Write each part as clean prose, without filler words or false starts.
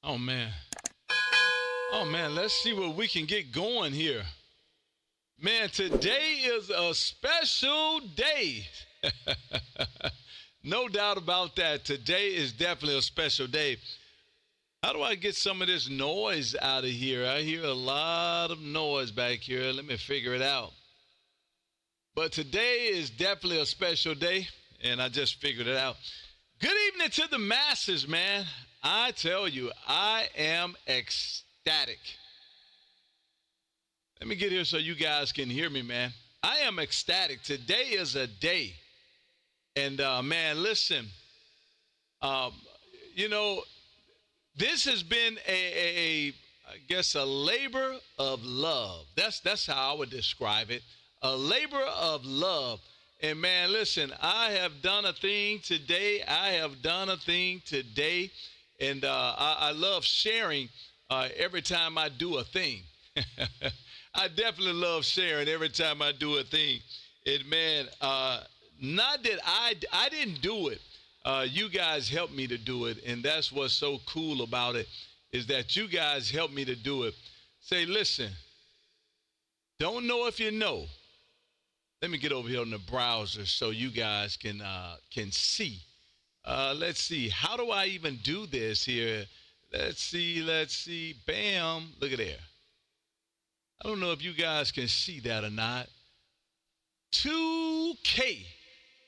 Oh man. Oh man, let's see what we can get going here. Man, today is a special day. No doubt about that. Today is definitely a special day. How do I get some of this noise out of here? I hear a lot of noise back here. Let me figure it out. But today is definitely a special day, and I just figured it out. Good evening to the masses, man. I tell you, I am ecstatic. Let me get here so you guys can hear me, man. I am ecstatic. Today is a day. And, man, listen, this has been I guess, a labor of love. That's how I would describe it. A labor of love. And, man, listen, I have done a thing today. And I love sharing every time I do a thing. I definitely love sharing every time I do a thing. And, man, not that I didn't do it. You guys helped me to do it. And that's what's so cool about it, is that you guys helped me to do it. Say, listen, don't know if you know. Let me get over here on the browser so you guys can see. Let's see. How do I even do this here? Let's see. Bam. Look at there. I don't know if you guys can see that or not. 2K.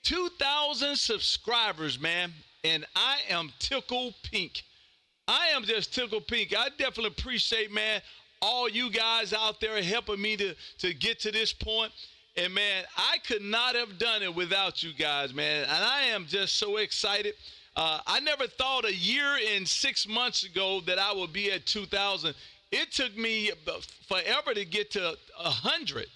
2,000 subscribers, man. And I am tickled pink. I am just tickled pink. I definitely appreciate, man, all you guys out there helping me to get to this point. And, man, I could not have done it without you guys, man. And I am just so excited. I never thought a year and 6 months ago that I would be at 2,000. It took me forever to get to 100.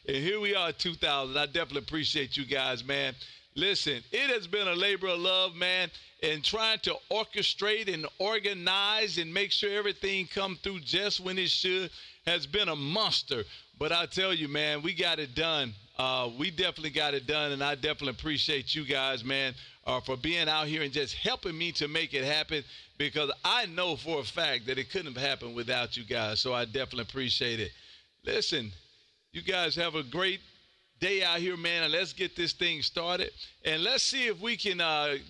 And here we are at 2,000. I definitely appreciate you guys, man. Listen, it has been a labor of love, man, and trying to orchestrate and organize and make sure everything come through just when it should has been a monster. But I tell you, man, we got it done. We definitely got it done, and I definitely appreciate you guys, man, for being out here and just helping me to make it happen, because I know for a fact that it couldn't have happened without you guys, so I definitely appreciate it. Listen, you guys have a great day out here, man, and let's get this thing started. And let's see if we can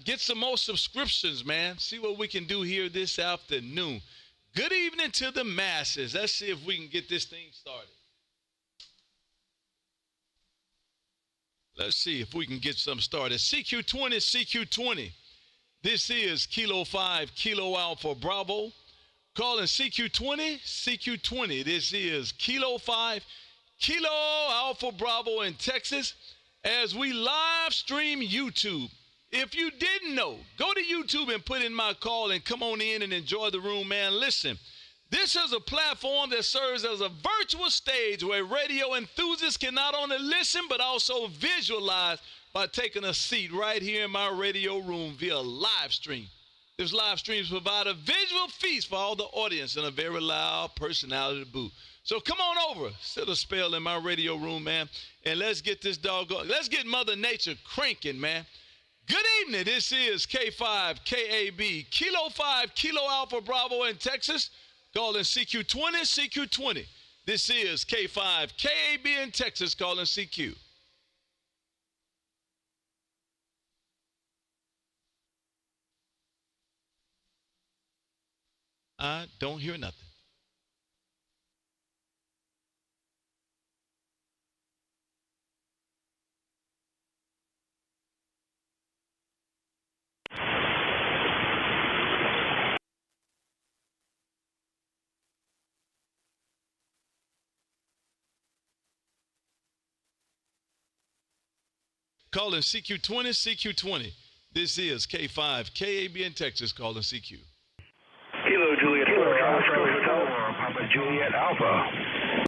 get some more subscriptions, man. See what we can do here this afternoon. Good evening to the masses. Let's see if we can get this thing started. Let's see if we can get some started. CQ20, CQ20. This is Kilo 5, Kilo Alpha Bravo. Calling CQ20, CQ20. This is Kilo 5, Kilo Alpha Bravo in Texas, as we live stream YouTube. If you didn't know, go to YouTube and put in my call and come on in and enjoy the room, man. Listen, this is a platform that serves as a virtual stage where radio enthusiasts can not only listen but also visualize by taking a seat right here in my radio room via live stream. This live streams provide a visual feast for all the audience and a very loud personality to boot. So come on over, sit a spell in my radio room, man, and let's get this doggone, let's get Mother Nature cranking, man. Good evening. This is K5 KAB, Kilo 5, Kilo Alpha Bravo in Texas, calling CQ20, CQ20. This is K5 KAB in Texas, calling CQ. I don't hear nothing. Calling CQ20, CQ20. This is K5, KAB in Texas, calling CQ. Kilo Juliet 4, Oscar 4, Papa Juliet Alpha.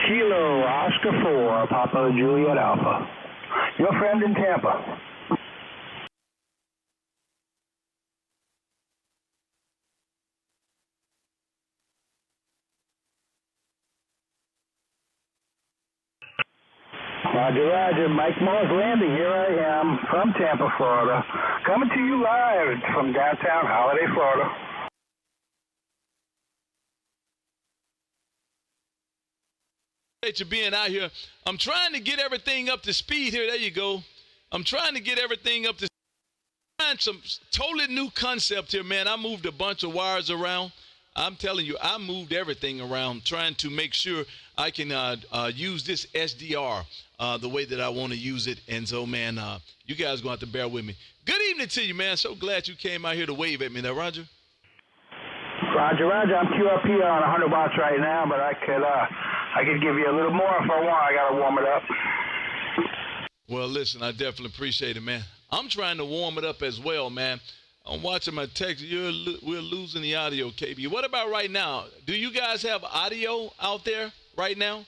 Kilo Oscar 4, Papa Juliet Alpha. Your friend in Tampa. Roger, Roger. Mike Moore's Landing. Here I am from Tampa, Florida. Coming to you live from downtown Holiday, Florida. You being out here. I'm trying to get everything up to speed here. There you go. I'm trying to get everything up to speed. Some totally new concept here, man. I moved a bunch of wires around. I'm telling you, I moved everything around trying to make sure I can use this SDR the way that I want to use it. And so, man, you guys going to have to bear with me. Good evening to you, man. So glad you came out here to wave at me there, Roger. Roger, Roger. I'm QRP on 100 watts right now, but I could give you a little more if I want. I got to warm it up. Well, listen, I definitely appreciate it, man. I'm trying to warm it up as well, man. I'm watching my text. We're losing the audio, KB. What about right now? Do you guys have audio out there right now?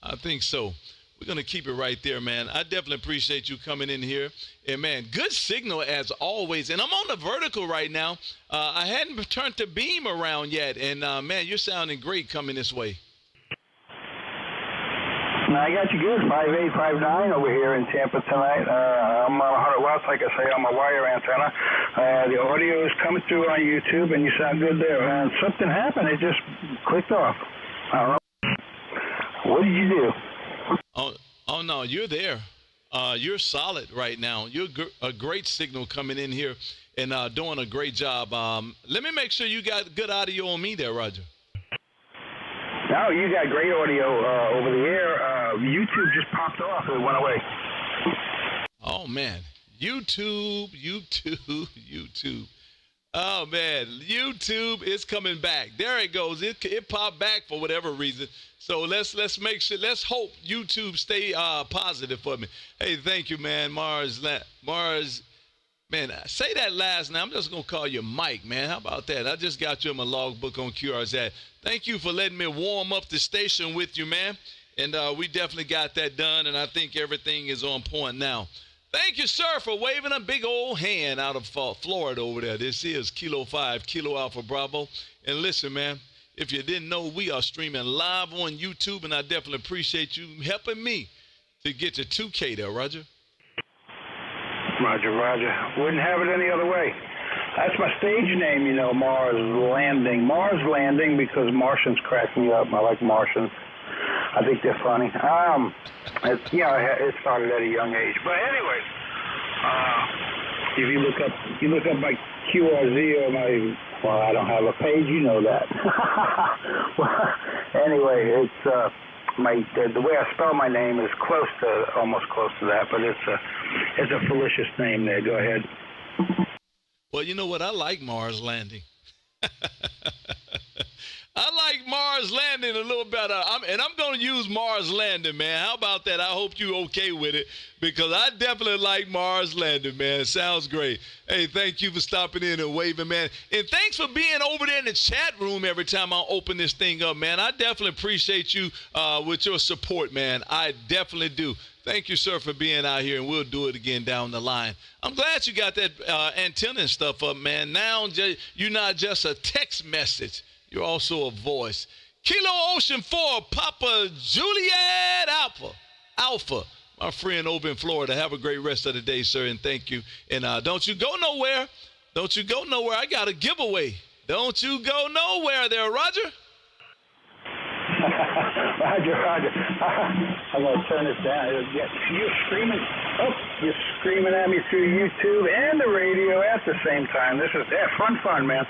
I think so. We're going to keep it right there, man. I definitely appreciate you coming in here. And, man, good signal as always. And I'm on the vertical right now. I hadn't turned the beam around yet. And, man, you're sounding great coming this way. I got you good, 5.8, 5.9 over here in Tampa tonight. I'm on 100 watts, like I say, on my wire antenna. The audio is coming through on YouTube, and you sound good there. And something happened. It just clicked off. I don't know. What did you do? Oh no, you're there. You're solid right now. You're a great signal coming in here and doing a great job. Let me make sure you got good audio on me there, Roger. No, you got great audio over the air. YouTube just popped off. It went away. Oh, man. YouTube. Oh, man. YouTube is coming back. There it goes. It popped back for whatever reason. So let's make sure. Let's hope YouTube stay positive for me. Hey, thank you, man. Mars, man, say that last name. I'm just going to call you Mike, man. How about that? I just got you in my logbook on QRZ. Thank you for letting me warm up the station with you, man. And we definitely got that done, and I think everything is on point now. Thank you, sir, for waving a big old hand out of Florida over there. This is Kilo 5, Kilo Alpha Bravo. And listen, man, if you didn't know, we are streaming live on YouTube, and I definitely appreciate you helping me to get to 2K there, Roger. Roger, Roger. Wouldn't have it any other way. That's my stage name, you know, Mars Landing. Mars Landing because Martians crack me up. I like Martians. I think they're funny. It started at a young age. But anyway, if you look up my QRZ or well, I don't have a page, you know that. Well, anyway, it's the way I spell my name is almost close to that, but it's a fallacious name there. Go ahead. Well, you know what? I like Mars Landing. I like Mars Landing a little better. I'm going to use Mars Landing, man. How about that? I hope you okay with it because I definitely like Mars Landing, man. It sounds great. Hey, thank you for stopping in and waving, man. And thanks for being over there in the chat room every time I open this thing up, man. I definitely appreciate you with your support, man. I definitely do. Thank you, sir, for being out here, and we'll do it again down the line. I'm glad you got that antenna and stuff up, man. Now you're not just a text message. You're also a voice. Kilo Ocean 4, Papa Juliet Alpha. My friend over in Florida. Have a great rest of the day, sir, and thank you. And don't you go nowhere. Don't you go nowhere. I got a giveaway. Don't you go nowhere there, Roger. Roger. I'm going to turn this down. You're screaming. Oh, you're screaming at me through YouTube and the radio at the same time. This is fun, man.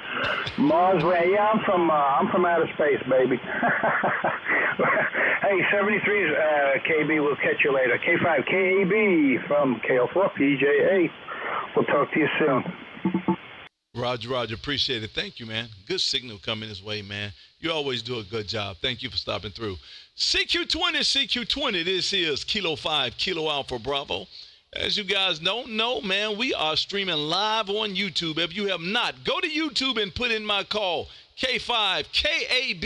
Mars, yeah, I'm from outer space, baby. Hey, 73's KB. We'll catch you later. K5 KAB from KO4 PJA. We'll talk to you soon. Roger, appreciate it. Thank you, man. Good signal coming this way, man. You always do a good job. Thank you for stopping through. CQ20, this is Kilo 5, Kilo Alpha Bravo. As you guys don't know, man, we are streaming live on YouTube. If you have not, go to YouTube and put in my call, K5 KAB,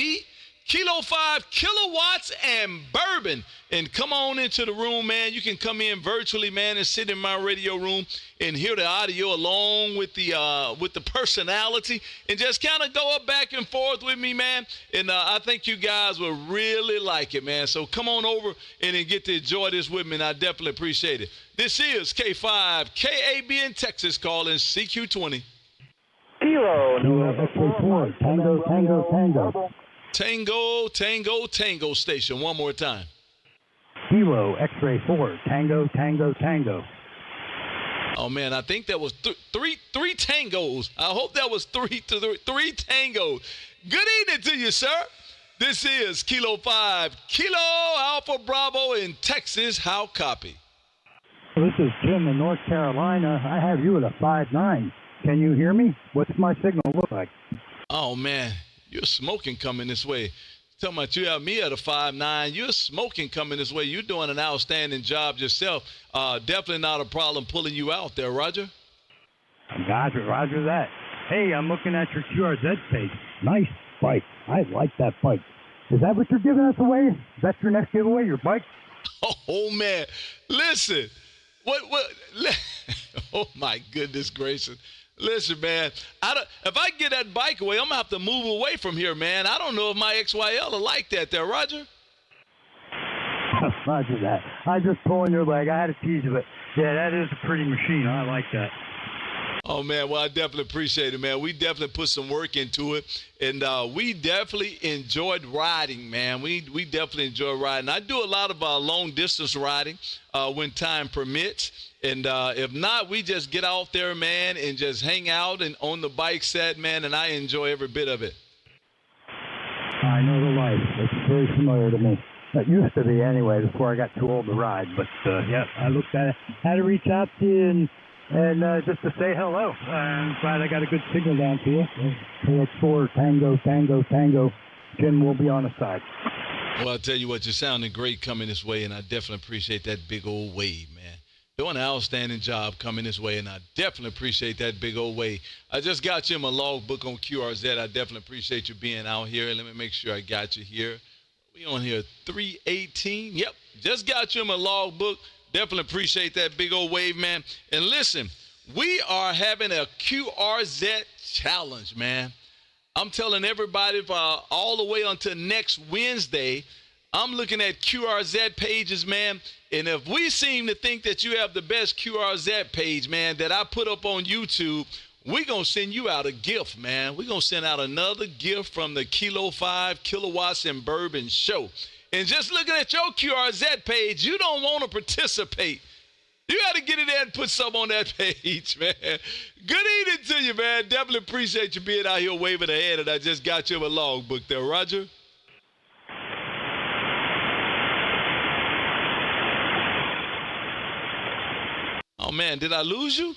Kilo 5 Kilowatts and Bourbon. And come on into the room, man. You can come in virtually, man, and sit in my radio room and hear the audio along with the personality and just kind of go up back and forth with me, man. And I think you guys will really like it, man. So come on over and then get to enjoy this with me, and I definitely appreciate it. This is K5 KAB in Texas calling CQ20. Kilo, X-ray 4, Tango. Tango station. One more time. Kilo, X-ray 4, Tango. Oh man, I think that was three tangos. I hope that was three tangos. Good evening to you, sir. This is Kilo 5, Kilo Alpha Bravo in Texas. How copy? This is Jim in North Carolina. I have you at a 5.9. Can you hear me? What's my signal look like? Oh man, you're smoking coming this way. Talking about you have me at a 5.9. You're smoking coming this way. You're doing an outstanding job yourself. Definitely not a problem pulling you out there, Roger. Roger that. Hey, I'm looking at your QRZ page. Nice bike. I like that bike. Is that what you're giving us away? Is that your next giveaway, your bike? Oh man, listen. What? Oh my goodness gracious. Listen, man, if I get that bike away, I'm going to have to move away from here, man. I don't know if my XYL will like that there, Roger. Roger that. I just pulling your leg. I had to tease you, but yeah, that is a pretty machine. I like that. Oh, man, well, I definitely appreciate it, man. We definitely put some work into it, and we definitely enjoyed riding, man. We definitely enjoy riding. I do a lot of long-distance riding when time permits, and if not, we just get out there, man, and just hang out and on the bike set, man, and I enjoy every bit of it. I know the life. It's very familiar to me. It used to be anyway before I got too old to ride, but yeah, I looked at it, had to reach out to you and just to say hello. I'm glad I got a good signal down to you. KX4, Tango. Jim will be on the side. Well, I'll tell you what, you're sounding great coming this way, and I definitely appreciate that big old wave, man. Doing an outstanding job coming this way, and I definitely appreciate that big old wave. I just got you in my logbook on QRZ. I definitely appreciate you being out here. Let me make sure I got you here. We on here 318. Yep, just got you in my logbook. Definitely appreciate that big old wave, man. And listen, we are having a QRZ challenge, man. I'm telling everybody all the way until next Wednesday, I'm looking at QRZ pages, man. And if we seem to think that you have the best QRZ page, man, that I put up on YouTube, we're going to send you out a gift, man. We're going to send out another gift from the Kilo 5 Kilowatts and Bourbon show. And just looking at your QRZ page, you don't want to participate. You got to get in there and put some on that page, man. Good evening to you, man. Definitely appreciate you being out here waving the hand, and I just got you a logbook there, Roger. Oh, man, did I lose you?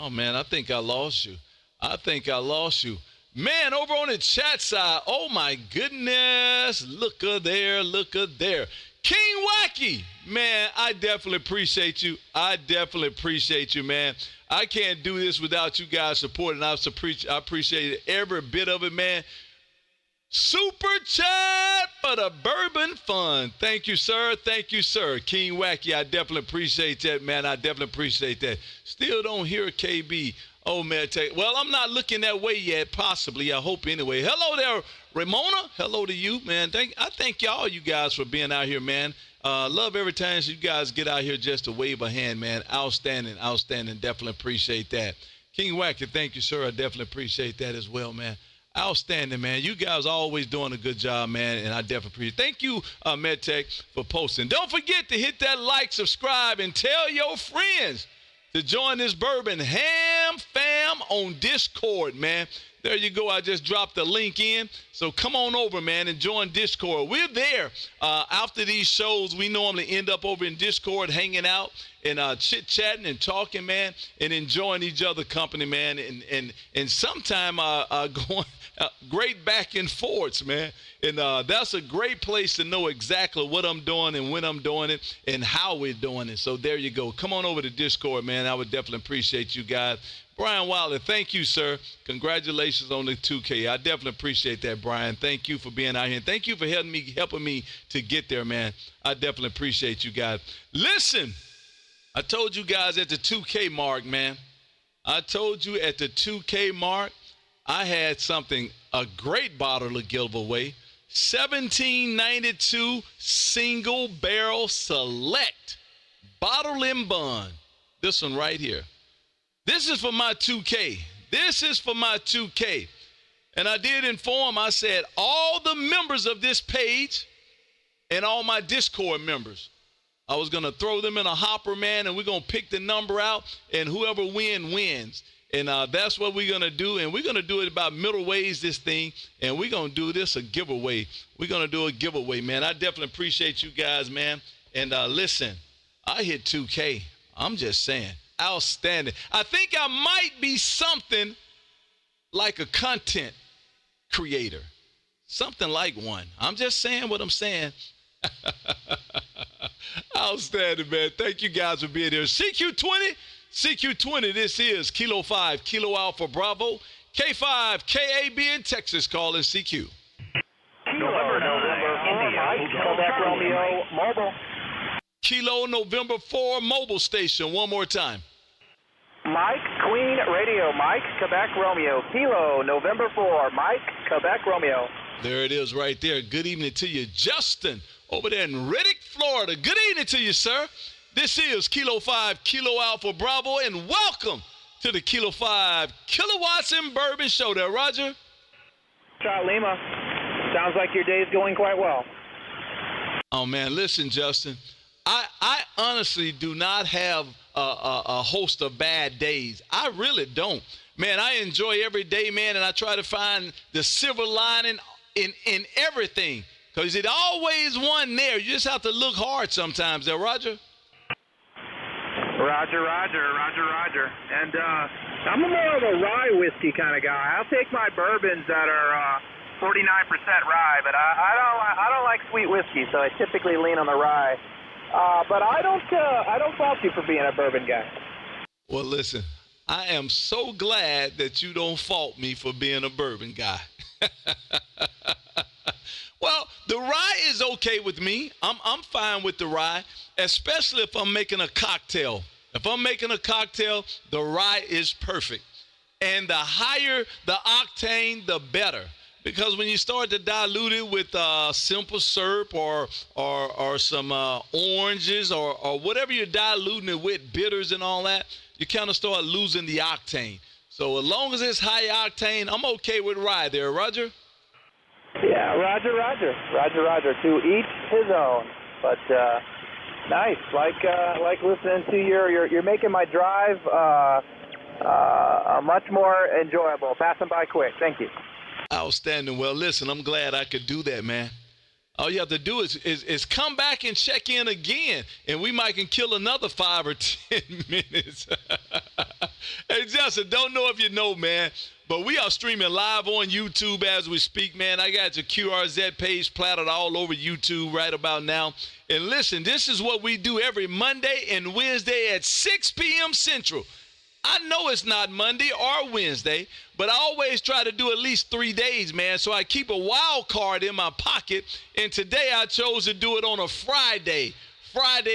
Oh, man, I think I lost you. Man, over on the chat side, oh, my goodness. Look there. King Wacky, man, I definitely appreciate you. Man. I can't do this without you guys supporting. I appreciate every bit of it, man. Super chat for the Bourbon Fund. Thank you, sir. King Wacky, I definitely appreciate that, man. Still don't hear KB. Oh, man. Well, I'm not looking that way yet, possibly. I hope anyway. Hello there, Ramona. Hello to you, man. I thank y'all, you guys, for being out here, man. Love every time you guys get out here just to wave a hand, man. Outstanding. Definitely appreciate that. King Wacky, thank you, sir. I definitely appreciate that as well, man. Outstanding, man. You guys are always doing a good job, man, and I definitely appreciate it. Thank you, MedTech, for posting. Don't forget to hit that like, subscribe, and tell your friends to join this Bourbon Ham Fam on Discord, man. There you go. I just dropped the link in. So come on over, man, and join Discord. We're there. After these shows, we normally end up over in Discord hanging out and chit-chatting and talking, man, and enjoying each other's company, man, and sometime going great back and forths, man. And that's a great place to know exactly what I'm doing and when I'm doing it and how we're doing it. So there you go. Come on over to Discord, man. I would definitely appreciate you guys. Brian Wilder, thank you, sir. Congratulations on the 2K. I definitely appreciate that, Brian. Thank you for being out here. And thank you for helping me to get there, man. I definitely appreciate you guys. Listen, I told you guys at the 2K mark, man. I told you at the 2K mark, I had something, a great bottle to give away. 1792 Single Barrel Select Bottle and Bond. This one right here. This is for my 2K. This is for my 2K. And I did inform, I said, all the members of this page and all my Discord members, I was going to throw them in a hopper, man, and we're going to pick the number out, and whoever wins. And that's what we're going to do. And we're going to do it about middle ways, this thing, and we're going to do this a giveaway. We're going to do a giveaway, man. I definitely appreciate you guys, man. And listen, I hit 2K. I'm just saying. Outstanding. I think I might be something like a content creator. Something like one. I'm just saying what I'm saying. Outstanding, man. Thank you guys for being here. CQ20, this is Kilo 5, Kilo Alpha Bravo, K5, KAB in Texas, calling CQ. November, India, Quebec Romeo, mobile. Kilo November 4, mobile station. One more time. Mike, Queen Radio, Mike, Quebec Romeo, Kilo November 4, Mike, Quebec Romeo. There it is right there. Good evening to you. Justin, over there in Riddick, Florida. Good evening to you, sir. This is Kilo 5, Kilo Alpha Bravo, and welcome to the Kilo 5 Kilowatts and Bourbon Show there, Roger. Shot Lima. Sounds like your day is going quite well. Oh, man, listen, Justin. I honestly do not have a host of bad days. I really don't. Man, I enjoy every day, man, and I try to find the silver lining in everything because it always one there. You just have to look hard sometimes there, Roger. Roger. And I'm more of a rye whiskey kind of guy. I'll take my bourbons that are 49% rye, but I don't like sweet whiskey, so I typically lean on the rye. But I don't fault you for being a bourbon guy. Well, listen, I am so glad that you don't fault me for being a bourbon guy. Well, the rye is okay with me. I'm fine with the rye, especially if I'm making a cocktail. If I'm making a cocktail, the rye is perfect. And the higher the octane, the better. Because when you start to dilute it with simple syrup or some oranges or whatever you're diluting it with, bitters and all that, you kind of start losing the octane. So as long as it's high octane, I'm okay with rye there, Roger. Yeah, Roger. To each his own. But nice. Like listening to you're making my drive much more enjoyable. Passing by quick. Thank you. Outstanding. Well, listen, I'm glad I could do that, man. All you have to do is come back and check in again, and we might can kill another 5 or 10 minutes. Hey, Justin, don't know if you know, man, but we are streaming live on YouTube as we speak, man. I got your QRZ page platted all over YouTube right about now. And listen, this is what we do every Monday and Wednesday at 6 p.m. Central. I know it's not Monday or Wednesday, but I always try to do at least 3 days, man, so I keep a wild card in my pocket, and today I chose to do it on a Friday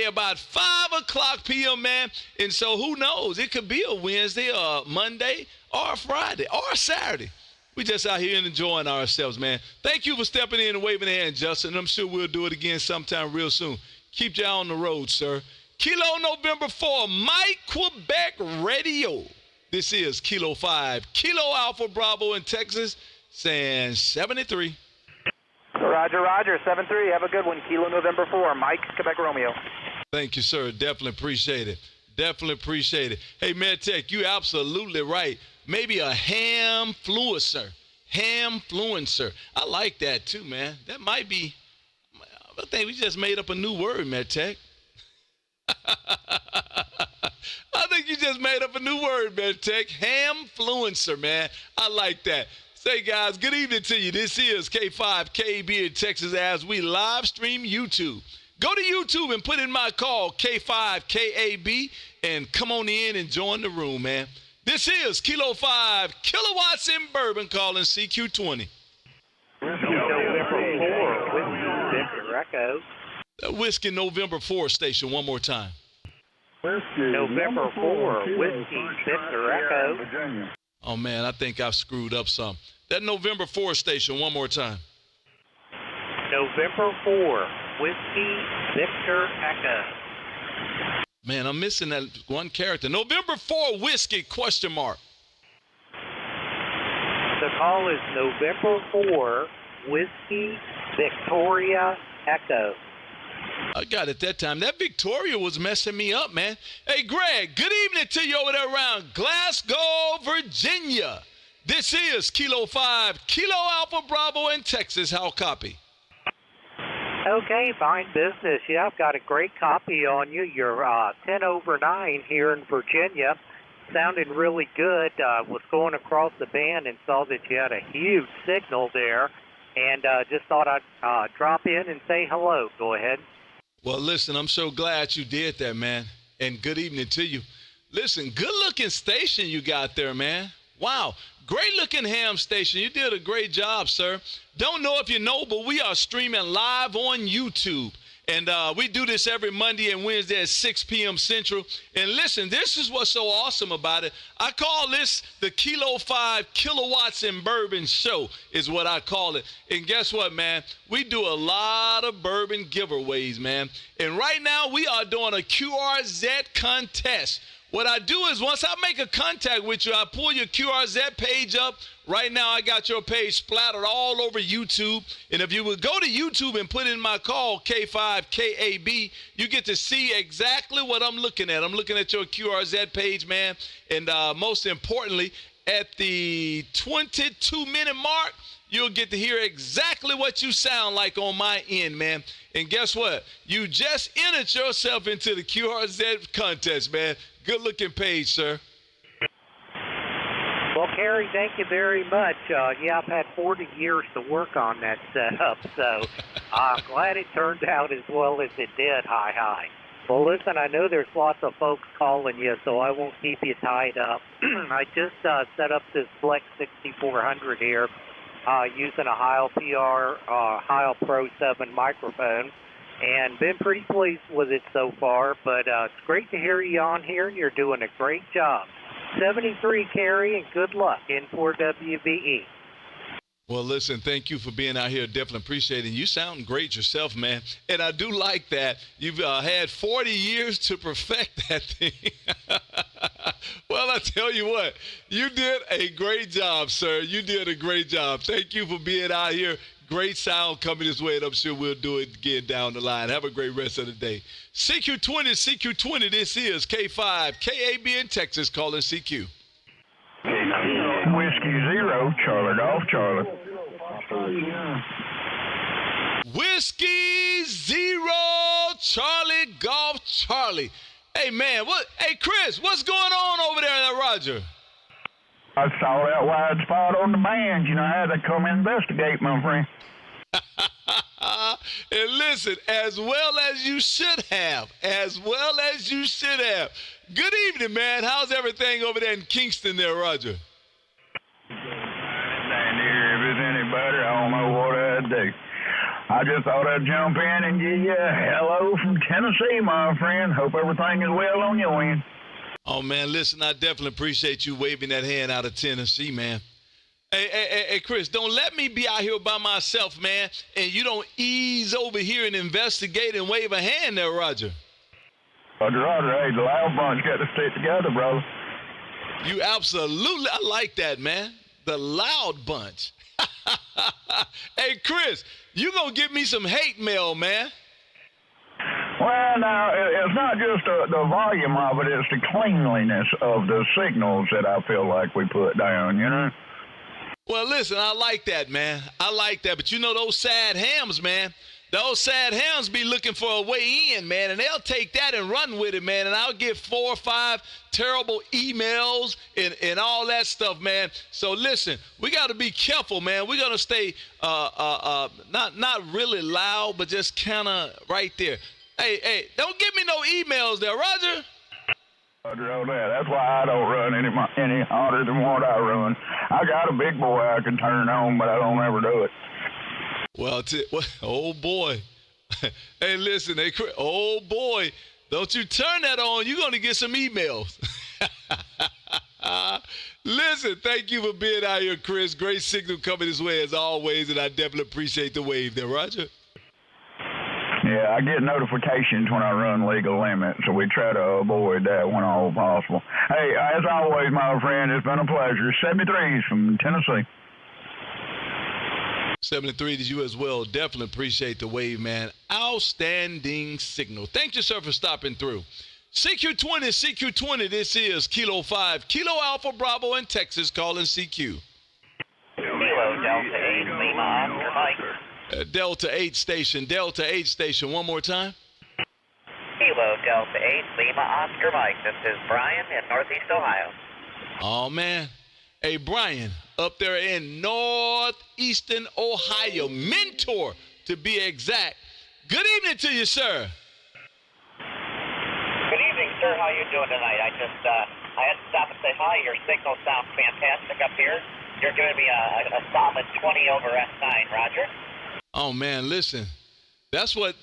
about 5 o'clock p.m., man, and so who knows? It could be a Wednesday or a Monday or a Friday or a Saturday. We just out here enjoying ourselves, man. Thank you for stepping in and waving a hand, Justin. I'm sure we'll do it again sometime real soon. Keep you on the road, sir. Kilo November 4, Mike Quebec Radio. This is Kilo 5, Kilo Alpha Bravo in Texas, saying 73. Roger, Roger, 7-3. Have a good one. Kilo November 4. Mike, Quebec Romeo. Thank you, sir. Definitely appreciate it. Definitely appreciate it. Hey, MedTech, you're absolutely right. Maybe a ham-fluencer. Ham-fluencer. I like that too, man. That might be, I think we just made up a new word, MedTech. I think you just made up a new word, MedTech. Ham-fluencer, man. I like that. Say, guys, good evening to you. This is K5 KAB in Texas as we live stream YouTube. Go to YouTube and put in my call, K5 KAB, and come on in and join the room, man. This is Kilo 5 Kilowatts in Bourbon calling CQ20. November 4, Whiskey Victor Echo. Whiskey November 4 station one more time. November 4, Whiskey Victor Echo. Oh, man, I think I've screwed up some. That November 4 station one more time. November 4, Whiskey Victor Echo. Man, I'm missing that one character. November 4 Whiskey, question mark. The call is November 4, Whiskey Victoria Echo. I got it that time. That Victoria was messing me up, man. Hey, Greg, good evening to you over there around Glasgow, Virginia. This is Kilo 5, Kilo Alpha Bravo in Texas. How copy? Okay, fine business. Yeah, I've got a great copy on you. You're 10 over 9 here in Virginia. Sounding really good. Was going across the band and saw that you had a huge signal there. And just thought I'd drop in and say hello. Go ahead. Well, listen, I'm so glad you did that, man. And good evening to you. Listen, good-looking station you got there, man. Wow, great-looking ham station. You did a great job, sir. Don't know if you know, but we are streaming live on YouTube. And we do this every Monday and Wednesday at 6 p.m. Central. And listen, this is what's so awesome about it. I call this the Kilo 5 Kilowatts in Bourbon Show is what I call it. And guess what, man? We do a lot of bourbon giveaways, man. And right now we are doing a QRZ contest. What I do is once I make a contact with you, I pull your QRZ page up. Right now, I got your page splattered all over YouTube. And if you would go to YouTube and put in my call, K5 KAB, you get to see exactly what I'm looking at. I'm looking at your QRZ page, man. And most importantly, at the 22-minute mark, you'll get to hear exactly what you sound like on my end, man. And guess what? You just entered yourself into the QRZ contest, man. Good-looking page, sir. Well, Kerry, thank you very much. Yeah, I've had 40 years to work on that setup, so I'm glad it turned out as well as it did. Hi. Well, listen, I know there's lots of folks calling you, so I won't keep you tied up. I just set up this Flex 6400 here using a Heil PR, Heil Pro 7 microphone, and been pretty pleased with it so far, but it's great to hear you on here, and you're doing a great job. 73, Kerry, and good luck in 4WVE. Well, listen, thank you for being out here. Definitely appreciate it. You sound great yourself, man. And I do like that. You've had 40 years to perfect that thing. Well, I tell you what, you did a great job, sir. You did a great job. Thank you for being out here. Great sound coming this way, and I'm sure we'll do it again down the line. Have a great rest of the day. CQ20, this is K5, KAB in Texas, calling CQ. Whiskey 0, Charlie Golf Charlie. Whiskey 0, Charlie Golf Charlie. Hey, man, hey, Chris, what's going on over there at Roger? I saw that wide spot on the band. You know, I had to come investigate, my friend. And listen, as well as you should have. Good evening, man. How's everything over there in Kingston there, Roger? Down here, if it's any better, I don't know what I'd do. I just thought I'd jump in and give you a hello from Tennessee, my friend. Hope everything is well on your end. Oh, man, listen, I definitely appreciate you waving that hand out of Tennessee, man. Hey, Chris, don't let me be out here by myself, man, and you don't ease over here and investigate and wave a hand there, Roger. Roger, hey, the loud bunch got to stick together, brother. You absolutely, I like that, man. The loud bunch. Hey, Chris, you gonna get me some hate mail, man. Well, now, it's not just the volume of it, it's the cleanliness of the signals that I feel like we put down, you know? Well, listen, I like that, man. I like that. But you know those sad hams, man. Those sad hams be looking for a way in, man, and they'll take that and run with it, man. And I'll get 4 or 5 terrible emails and all that stuff, man. So listen, we got to be careful, man. We're gonna stay not really loud, but just kind of right there. Hey, don't give me no emails there, Roger. Roger, oh, that's why I don't run any harder than what I run. I got a big boy I can turn on, but I don't ever do it. Well, oh boy. Hey, listen, oh boy, don't you turn that on. You're going to get some emails. Listen, thank you for being out here, Chris. Great signal coming this way as always, and I definitely appreciate the wave there, Roger. Yeah, I get notifications when I run legal limits, so we try to avoid that when all possible. Hey, as always, my friend, it's been a pleasure. 73's from Tennessee. 73 to you as well. Definitely appreciate the wave, man. Outstanding signal. Thank you, sir, for stopping through. CQ20, this is Kilo 5, Kilo Alpha Bravo in Texas, calling CQ. Kilo Delta 8, Lima, Oscar Mike. Delta 8 station. One more time. Kilo Delta 8, Lima, Oscar Mike. This is Brian in Northeast Ohio. Oh, man. Hey, Brian, up there in Northeastern Ohio, Mentor to be exact. Good evening to you, sir. Good evening, sir. How you doing tonight? I had to stop and say hi. Your signal sounds fantastic up here. You're giving me a solid 20 over S9, Roger. Oh, man, listen. That's what,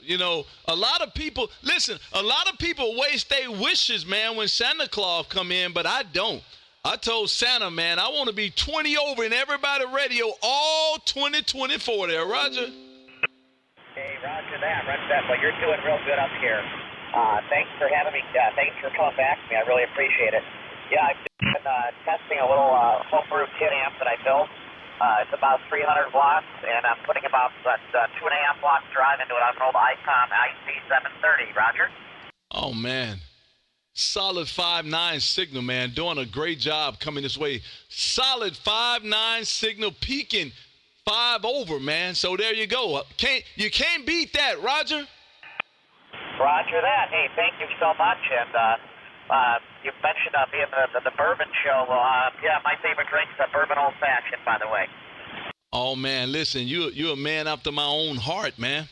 a lot of people waste their wishes, man, when Santa Claus come in, but I don't. I told Santa, man, I want to be 20 over in everybody radio all 2024 there, Roger. Hey, Roger that. Well, you're doing real good up here. Thanks for having me. Thanks for coming back to me. I really appreciate it. Yeah, I've been testing a little homebrew kit amp that I built. It's about 300 watts, and I'm putting about 2.5 watts drive into it on an old ICOM IC730. Roger? Oh, man. Solid 5.9 signal, man. Doing a great job coming this way. Solid 5.9 signal, peaking 5 over, man. So there you go. You can't beat that, Roger. Roger that. Hey, thank you so much. And you mentioned being the Bourbon show. Yeah, my favorite drink's a Bourbon Old Fashioned, by the way. Oh, man, listen, you're a man after my own heart, man.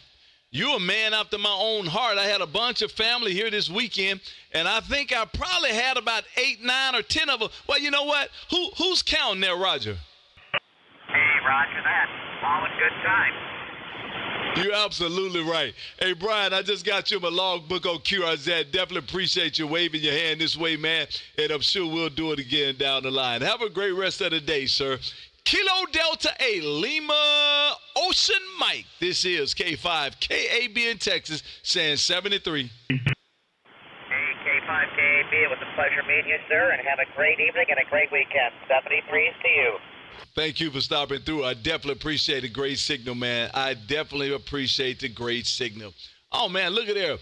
You're a man after my own heart. I had a bunch of family here this weekend, and I think I probably had about 8, 9, or 10 of them. Well, you know what? Who's counting there, Roger? Hey, Roger that. All in good time. You're absolutely right. Hey, Brian, I just got you my logbook on QRZ. Definitely appreciate you waving your hand this way, man, and I'm sure we'll do it again down the line. Have a great rest of the day, sir. Kilo Delta 8, Lima, Ocean Mike. This is K5, KAB in Texas, saying 73. Hey, K5, KAB, it was a pleasure meeting you, sir, and have a great evening and a great weekend. 73s to you. Thank you for stopping through. I definitely appreciate the great signal, man. I definitely appreciate the great signal. Oh, man, look at there.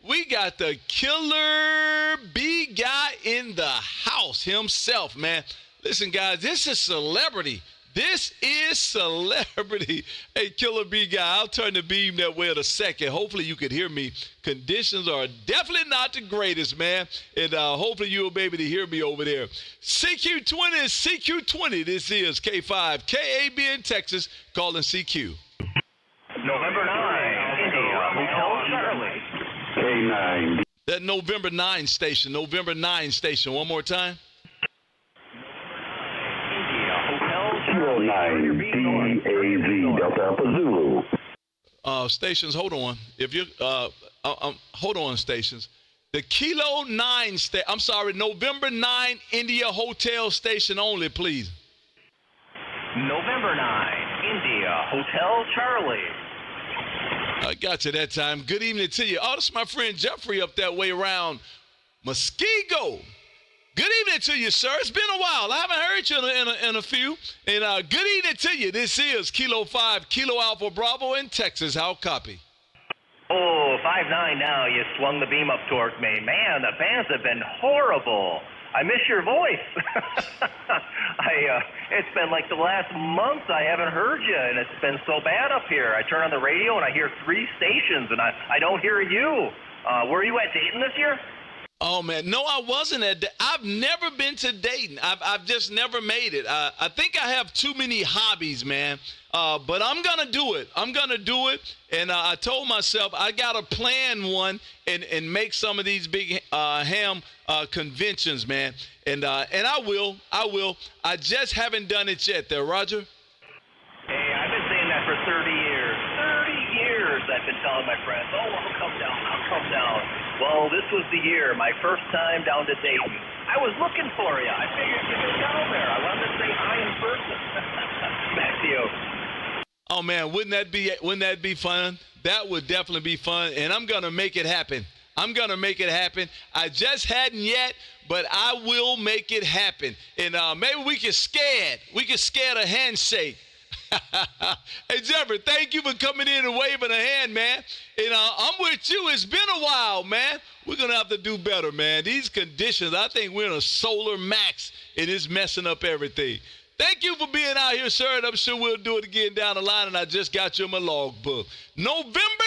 We got the Killer B guy in the house himself, man. Listen, guys, this is celebrity. This is celebrity. Hey, Killer B guy, I'll turn the beam that way in a second. Hopefully you can hear me. Conditions are definitely not the greatest, man. And hopefully you'll be able to hear me over there. CQ20. This is K5, KAB in Texas, calling CQ. November 9, India, Hotel Charlie. K9. That November 9 station. One more time. 9 DAZ Delta Alpha Zulu. Stations, hold on. If you hold on, stations. The Kilo 9 November 9 India Hotel station only, please. November 9 India Hotel Charlie. I got you that time. Good evening to you. Oh, this is my friend Jeffrey up that way around Muskego. Good evening to you, sir. It's been a while. I haven't heard you in a few. And good evening to you. This is Kilo 5, Kilo Alpha Bravo in Texas. How copy? Oh, 5'9" now. You swung the beam up towards me. Man, the fans have been horrible. I miss your voice. It's been like the last month I haven't heard you, and it's been so bad up here. I turn on the radio, and I hear 3 stations, and I don't hear you. Were you at Dayton this year? Oh, man. No, I wasn't at Dayton. I've never been to Dayton. I've just never made it. I think I have too many hobbies, man. But I'm going to do it. I'm going to do it. And I told myself I got to plan one and make some of these big ham conventions, man. And I will. I just haven't done it yet there, Roger. Hey, I've been saying that for 30 years. 30 years I've been telling my friends, oh, I'll come down. Well, this was the year, my first time down to Dayton. I was looking for you. I figured you'd be down there. I wanted to say hi in person. Back to you. Oh, man, wouldn't that be fun? That would definitely be fun, and I'm going to make it happen. I just hadn't yet, but I will make it happen. And maybe we can scare a handshake. Hey, Jeffrey, thank you for coming in and waving a hand, man. And I'm with you. It's been a while, man. We're going to have to do better, man. These conditions, I think we're in a solar max, and it's messing up everything. Thank you for being out here, sir, and I'm sure we'll do it again down the line, and I just got you in my logbook. November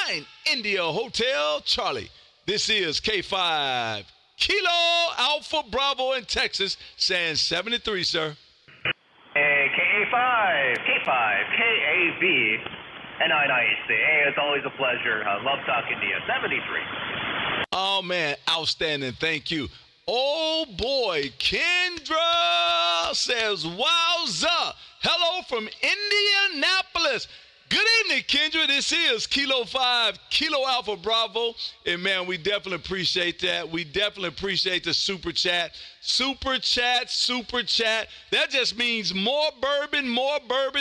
9, India Hotel Charlie. This is K5, Kilo Alpha Bravo in Texas, saying 73, sir. Hey, K5, KAB, and NIC. Hey, it's always a pleasure. I love talking to you. 73. Oh, man, outstanding. Thank you. Oh, boy, Kendra says, wowza. Hello from Indianapolis. Good evening, Kendra. This is Kilo 5, Kilo Alpha Bravo. And, man, we definitely appreciate that. We definitely appreciate the super chat. Super chat. That just means more bourbon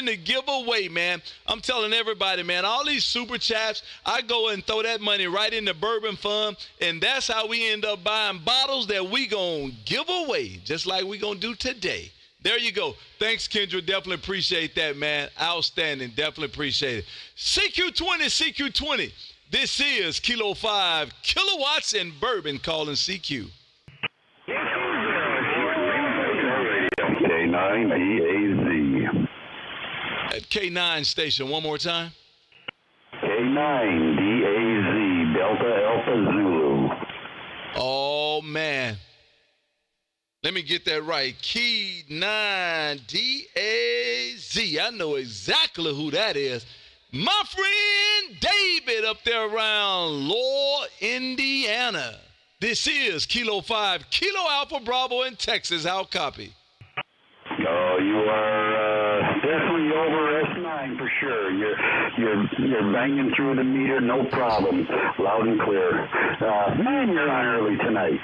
to give away, man. I'm telling everybody, man, all these super chats, I go and throw that money right in the bourbon fund, and that's how we end up buying bottles that we going to give away, just like we going to do today. There you go. Thanks, Kendra. Definitely appreciate that, man. Outstanding. Definitely appreciate it. CQ20. This is Kilo 5, Kilowatts and Bourbon calling CQ. K9DAZ. At K9 station, one more time. K9DAZ, Delta Alpha Zulu. Oh, man. Let me get that right. K9DAZ. I know exactly who that is. My friend David up there around Lohr, Indiana. This is Kilo 5, Kilo Alpha Bravo in Texas. How copy? Oh, you are definitely over S9 for sure. You're banging through the meter, no problem. Loud and clear. Man, you're on early tonight.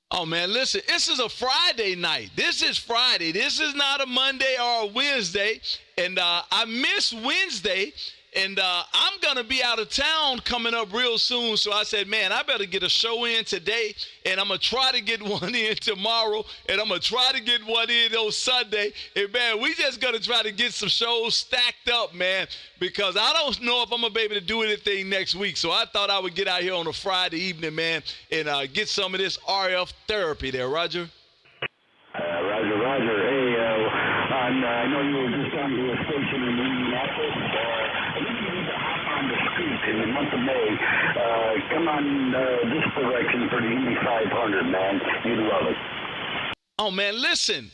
Oh, man, listen, this is a Friday night. This is Friday. This is not a Monday or a Wednesday. And I miss Wednesday. And I'm going to be out of town coming up real soon. So I said, man, I better get a show in today. And I'm going to try to get one in tomorrow. And I'm going to try to get one in on Sunday. And, man, we just going to try to get some shows stacked up, man. Because I don't know if I'm going to be able to do anything next week. So I thought I would get out here on a Friday evening, man, and get some of this RF therapy there, Roger. Roger. Hey, I know you were just on to a station in Indianapolis. I think you need to hop on the scoop in the month of May. Come on this direction for the Indy 500, man. You'd love it. Oh, man, listen.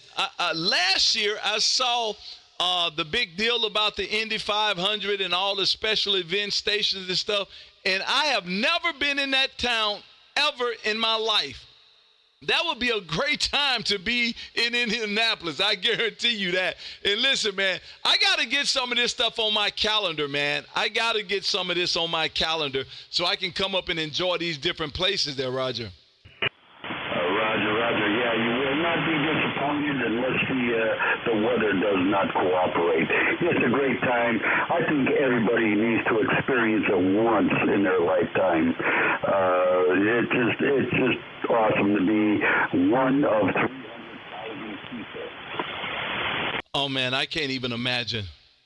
Last year I saw the big deal about the Indy 500 and all the special event stations and stuff, and I have never been in that town ever in my life. That would be a great time to be in Indianapolis. I guarantee you that. And listen, man, I got to get some of this stuff on my calendar, man. I got to get some of this on my calendar so I can come up and enjoy these different places there, Roger. Roger. Yeah, you will not be disappointed unless the weather does not cooperate. It's a great time. I think everybody needs to experience it once in their lifetime. It's just awesome to be one of 300,000 people. Oh, man, I can't even imagine.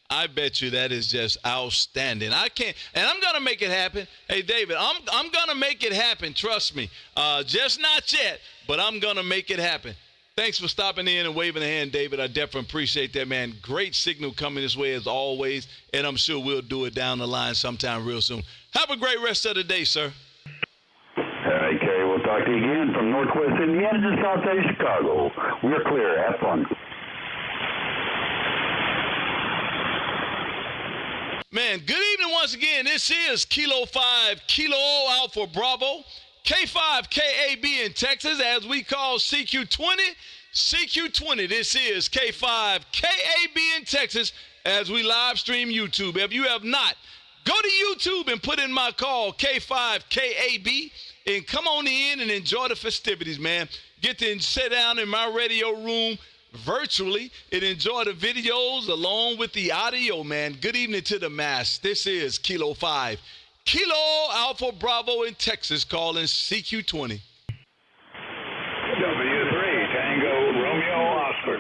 I bet you that is just outstanding. I can't, and I'm going to make it happen. Hey, David, I'm going to make it happen. Trust me. Just not yet, but I'm going to make it happen. Thanks for stopping in and waving a hand, David. I definitely appreciate that, man. Great signal coming this way as always, and I'm sure we'll do it down the line sometime real soon. Have a great rest of the day, sir. Okay, we'll talk to you again from Northwest Indiana to Southeast Chicago. We're clear. Have fun. Man, good evening once again. This is Kilo 5, Kilo Alpha Bravo, K5 KAB in Texas, as we call CQ20. CQ20, this is K5 KAB in Texas, as we live stream YouTube. If you have not, go to YouTube and put in my call, K5 KAB, and come on in and enjoy the festivities, man. Get to sit down in my radio room virtually and enjoy the videos along with the audio, man. Good evening to the mass. This is Kilo 5, Kilo Alpha Bravo in Texas, calling CQ20. W3, Tango Romeo Oscar.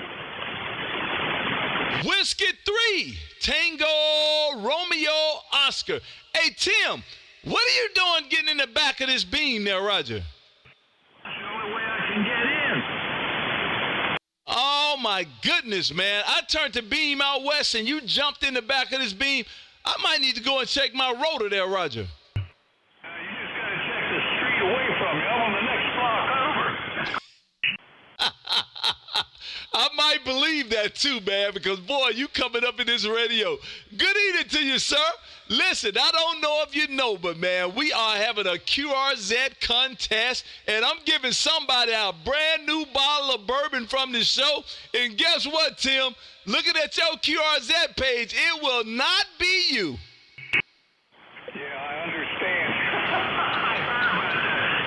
Whiskey 3, Tango Romeo Oscar. Hey, Tim, what are you doing getting in the back of this beam there, Roger? That's the only way I can get in. Oh, my goodness, man. I turned the beam out west and you jumped in the back of this beam. I might need to go and check my rotor there, Roger. You just got to check the street away from you. I'm on the next block over. I might believe that too, man, because, boy, you coming up in this radio. Good evening to you, sir. Listen, I don't know if you know, but, man, we are having a QRZ contest, and I'm giving somebody a brand new bottle of bourbon from the show. And guess what, Tim? Looking at your QRZ page, it will not be you. Yeah, I understand.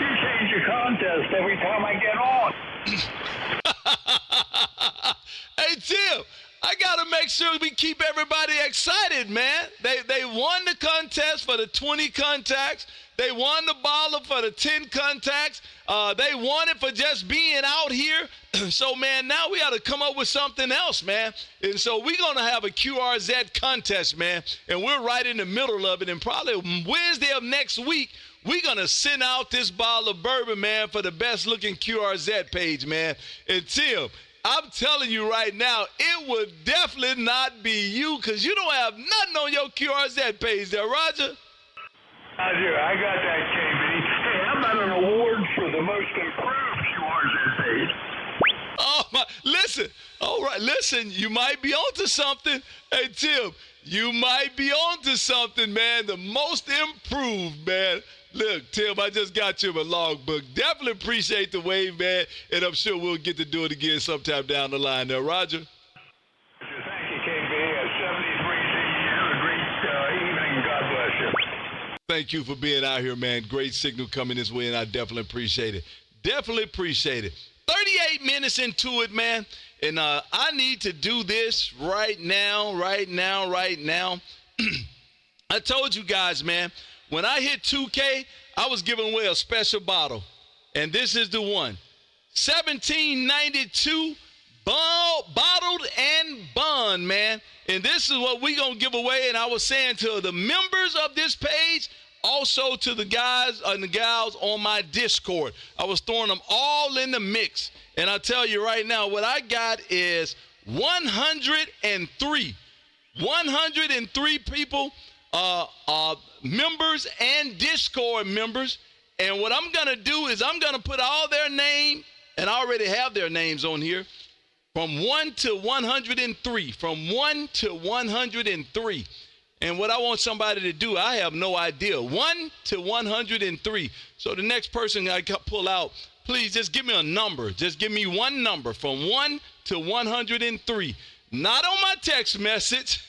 You change your contest every time I get on. Hey, Tim, I got to make sure we keep everybody excited, man. They won the contest for the 20 contacts. They won the bottle for the 10 contacts. They won it for just being out here. So, man, now we got to come up with something else, man. And so we're going to have a QRZ contest, man. And we're right in the middle of it. And probably Wednesday of next week, we're going to send out this bottle of bourbon, man, for the best-looking QRZ page, man. And, Tim, I'm telling you right now, it would definitely not be you because you don't have nothing on your QRZ page there, Roger. I do. I got that, KB. Hey, how about an award for the most improved QRZ page? Oh, my. Listen. All right. Listen, you might be onto something. Hey, Tim, you might be onto something, man. The most improved, man. Look, Tim, I just got you a logbook. Definitely appreciate the wave, man, and I'm sure we'll get to do it again sometime down the line there. Roger? Thank you, KB. 73 CU. A great evening. God bless you. Thank you for being out here, man. Great signal coming this way, and I definitely appreciate it. Definitely appreciate it. 38 minutes into it, man, and I need to do this right now. I told you guys, man, when I hit 2K, I was giving away a special bottle, and this is the one. 1792 bottled and bond, man. And this is what we're going to give away, and I was saying to the members of this page, also to the guys and the gals on my Discord. I was throwing them all in the mix. And I tell you right now, what I got is 103. 103 people, members and Discord members. And what I'm going to do is I'm going to put all their name, and I already have their names on here, from 1 to 103. From 1 to 103. And what I want somebody to do, I have no idea. 1 to 103. So the next person I pull out, please just give me a number. Just give me one number from 1 to 103. Not on my text message.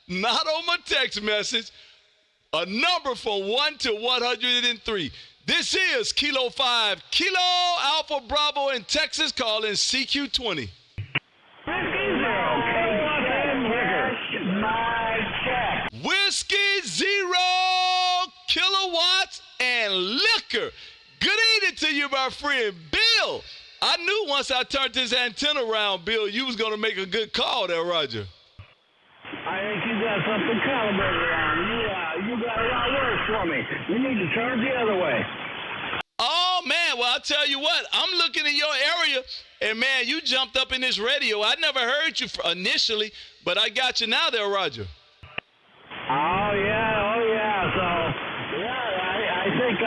Not on my text message. A number from 1 to 103. This is Kilo 5, Kilo Alpha Bravo in Texas, calling CQ20. Whiskey 0, kilowatts, and liquor. Good evening it to you, my friend. Bill, I knew once I turned this antenna around, Bill, you was going to make a good call there, Roger. I think you got something calibrated on. You got a lot worse for me. You need to turn it the other way. Oh, man, well, I'll tell you what. I'm looking in your area, and, man, you jumped up in this radio. I never heard you initially, but I got you now there, Roger. Oh, yeah. So, yeah, I think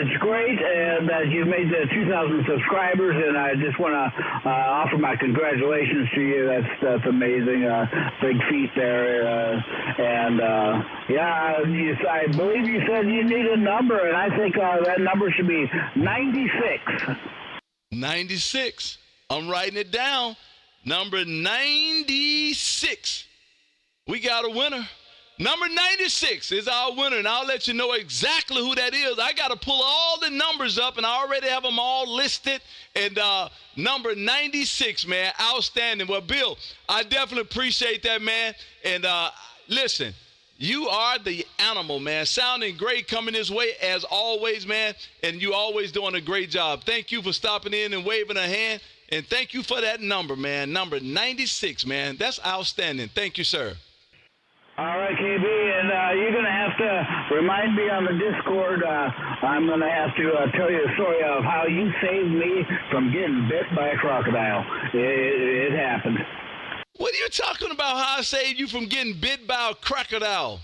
it's great and that you made the 2,000 subscribers, and I just want to offer my congratulations to you. That's amazing. Big feat there. I believe you said you need a number, and I think that number should be 96. 96. I'm writing it down. Number 96. We got a winner. Number 96 is our winner, and I'll let you know exactly who that is. I got to pull all the numbers up, and I already have them all listed. And number 96, man, outstanding. Well, Bill, I definitely appreciate that, man. And listen, you are the animal, man. Sounding great coming this way, as always, man. And you always doing a great job. Thank you for stopping in and waving a hand. And thank you for that number, man. Number 96, man. That's outstanding. Thank you, sir. All right, KB, and you're going to have to remind me on the Discord. I'm going to have to tell you a story of how you saved me from getting bit by a crocodile. It happened. What are you talking about, how I saved you from getting bit by a crocodile?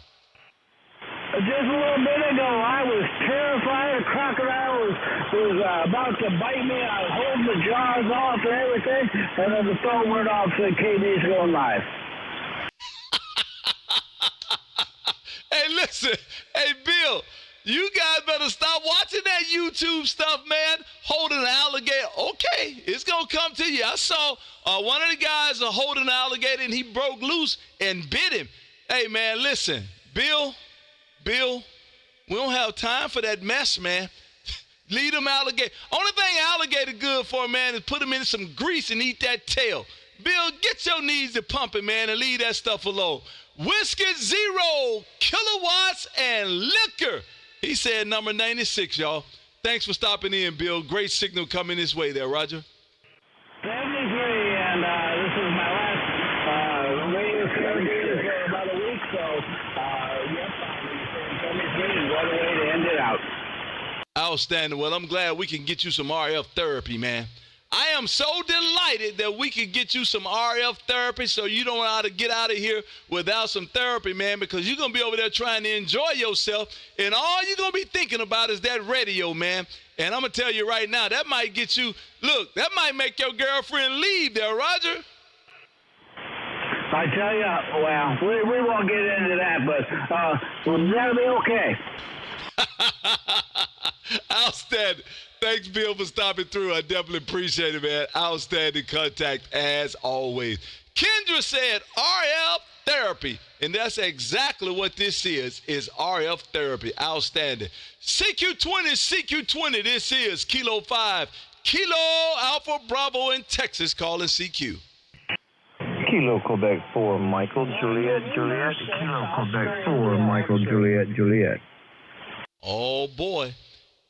Just a little bit ago, I was terrified. A crocodile was about to bite me. I was holding the jaws off and everything, and then the phone went off, said KB's going live. Hey, listen. Hey, Bill, you guys better stop watching that YouTube stuff, man. Holding an alligator. Okay, it's going to come to you. I saw one of the guys holding an alligator, and he broke loose and bit him. Hey, man, listen. Bill, we don't have time for that mess, man. Leave them alligator. Only thing alligator good for, man, is put them in some grease and eat that tail. Bill, get your knees to pumping, man, and leave that stuff alone. Whiskey 0, Kilowatts, and liquor. He said number 96, y'all. Thanks for stopping in, Bill. Great signal coming this way there, Roger. 73, and this is my last radio show for about a week, so, yep, I'm 73 is what a way to end it out. Outstanding. Well, I'm glad we can get you some RF therapy, man. I am so delighted that we could get you some RF therapy so you don't know how to get out of here without some therapy, man, because you're going to be over there trying to enjoy yourself, and all you're going to be thinking about is that radio, man. And I'm going to tell you right now, that might get you, look, that might make your girlfriend leave there, Roger. I tell you, well, we won't get into that, but that'll be okay. Outstanding. Thanks, Bill, for stopping through. I definitely appreciate it, man. Outstanding contact as always. Kendra said RF therapy, and that's exactly what this is RF therapy. Outstanding. CQ20, this is Kilo 5, Kilo Alpha Bravo in Texas, calling CQ. Kilo Quebec 4, Michael Juliet. Kilo Quebec 4, Michael Juliet. Oh, boy.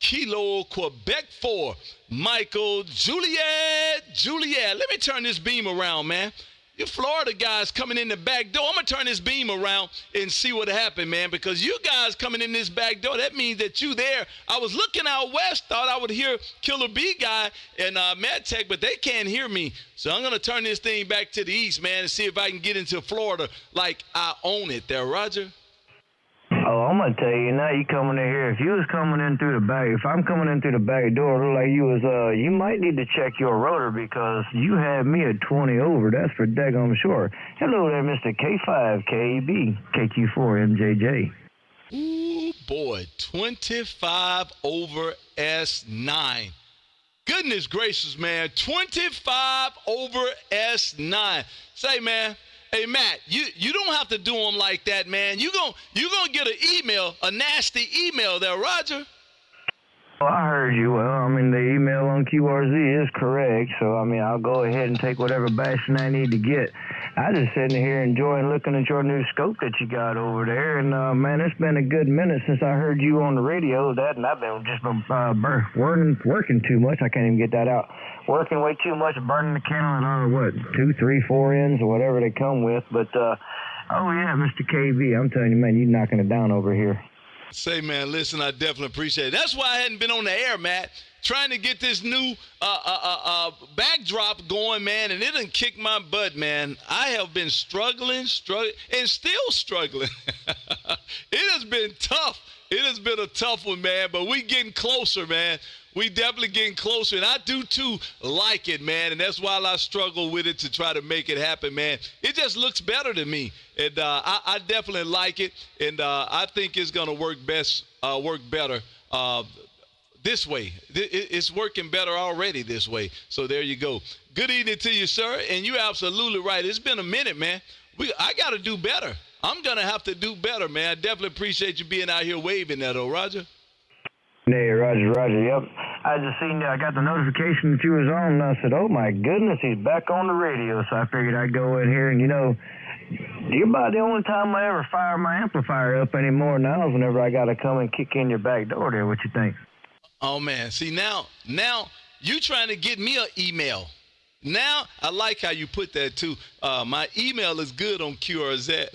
Kilo Quebec 4, Michael Juliet. Let me turn this beam around, man. You Florida guys coming in the back door. I'm going to turn this beam around and see what happened, man, because you guys coming in this back door, that means that you there. I was looking out west, thought I would hear Killer B guy and MadTech, but they can't hear me. So I'm going to turn this thing back to the east, man, and see if I can get into Florida like I own it there, Roger. Oh, I'm gonna tell you now. You coming in here? If you was coming in through the back, if I'm coming in through the back door, it look like you was. You might need to check your rotor because you had me at 20 over. That's for daggone sure. Hello there, Mr. K5KB, KQ4MJJ. Ooh boy, 25 over S9. Goodness gracious, man, 25 over S9. Say, man. Hey, Matt, you don't have to do them like that, man. You're gonna get an email, a nasty email there, Roger. Well, I heard you. Well, I mean, the email on QRZ is correct, so, I mean, I'll go ahead and take whatever bashing I need to get. I just sitting here enjoying looking at your new scope that you got over there, and, man, it's been a good minute since I heard you on the radio, and I've been working too much. I can't even get that out. Working way too much, burning the candle at, 2, 3, 4 ends or whatever they come with, but, oh, yeah, Mr. KB, I'm telling you, man, you're knocking it down over here. Say, man, listen, I definitely appreciate it. That's why I hadn't been on the air, Matt, trying to get this new backdrop going, man, and it done kicked my butt, man. I have been struggling, and still struggling. It has been tough. It has been a tough one, man, but we getting closer, man. We definitely getting closer, and I do, too, like it, man, and that's why I struggle with it to try to make it happen, man. It just looks better to me, and I definitely like it, and I think it's going to work better this way. It's working better already this way, so there you go. Good evening to you, sir, and you're absolutely right. It's been a minute, man. I got to do better. I'm going to have to do better, man. I definitely appreciate you being out here waving that, Roger. Hey, Roger, yep. I just seen, I got the notification that you was on, and I said, oh, my goodness, he's back on the radio. So I figured I'd go in here, and, you're about the only time I ever fire my amplifier up anymore now is whenever I got to come and kick in your back door there. What you think? Oh, man. See, now you trying to get me an email. Now, I like how you put that, too. My email is good on QRZ.